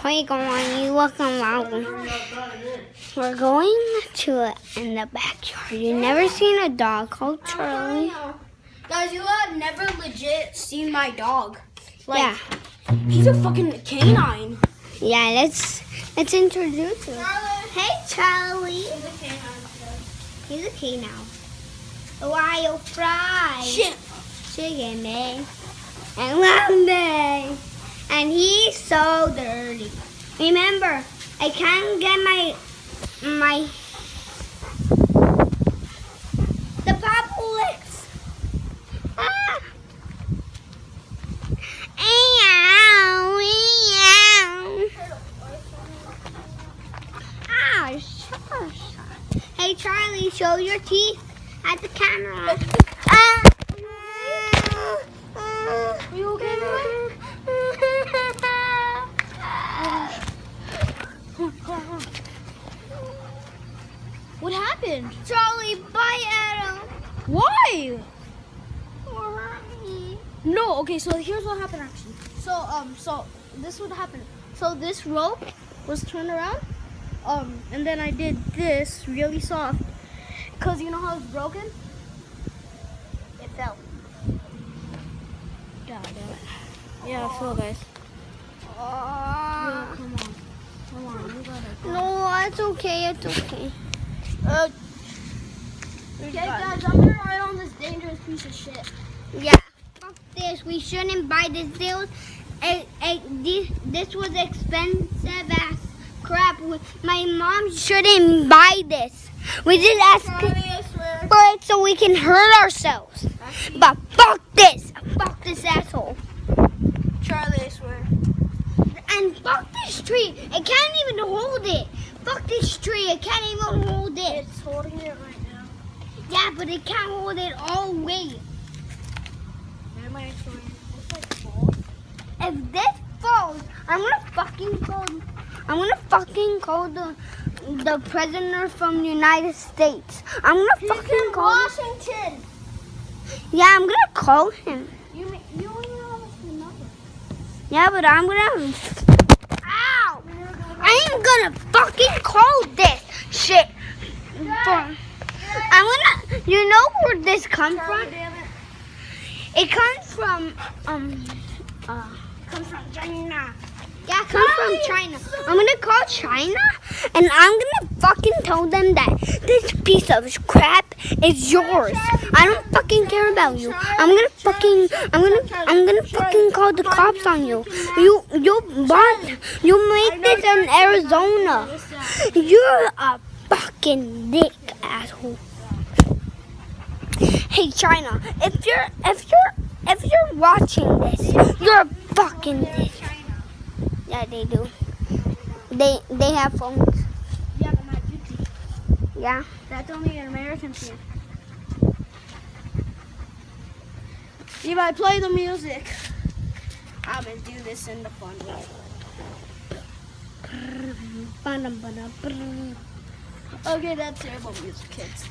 Hey, go on, you look around. We're going to in the backyard. You never seen a dog called Charlie? Guys, you have never legit seen my dog. Yeah. He's a fucking canine. Yeah, let's introduce him. Charlie. Hey, Charlie. He's a canine. He's a canine. Wild fry. Shit. Chicken day. And lamb day. And he's so dirty. Remember, I can't get the purple licks. Ah. Ow, ow. Ah, shush. Hey, Charlie, show your teeth at the camera. Are you okay, boy? What happened? Charlie, bite at him. Why? Or me. No, okay, so here's what happened actually. So this would happen. So this rope was turned around, and then I did this really soft. Cause you know how it's broken? It fell. God damn it. Yeah, it fell, guys. Yo, come on, you gotta. No, it's okay. It's okay. Okay, guys, I'm gonna ride on this dangerous piece of shit. Yeah. Fuck this. We shouldn't buy this deal. This was expensive as crap. My mom shouldn't buy this. We just asked I swear. for it so we can hurt ourselves. But fuck this. Fuck this asshole. Charlie, I swear. And fuck this tree. It can't even hold it. Fuck this tree. It can't even hold it. It's holding it right now. Yeah, but it can't hold it all weight. Am I actually? It's like falls. If this falls, I'm gonna fucking call the president from the United States. I'm gonna fucking call him. Washington. Yeah, I'm gonna call him. You only know his number. Yeah, but I'm gonna. Ow! I ain't gonna fucking call this shit. I'm gonna. You know where this comes Charlie, from? damn it. It comes from Comes from China. Yeah, it comes from China. I'm gonna call China and I'm gonna fucking tell them that this piece of crap is yours. I don't fucking care about you. I'm gonna fucking call the cops on you. You make this in Arizona. You're a fucking dick asshole. Hey China, if you're watching this, you're a fucking dick. Yeah, they do. They have phones. Yeah, but not YouTube. Yeah. That's only an American thing. If I play the music, I'm gonna do this in the fun way. Okay, that's terrible music, kids.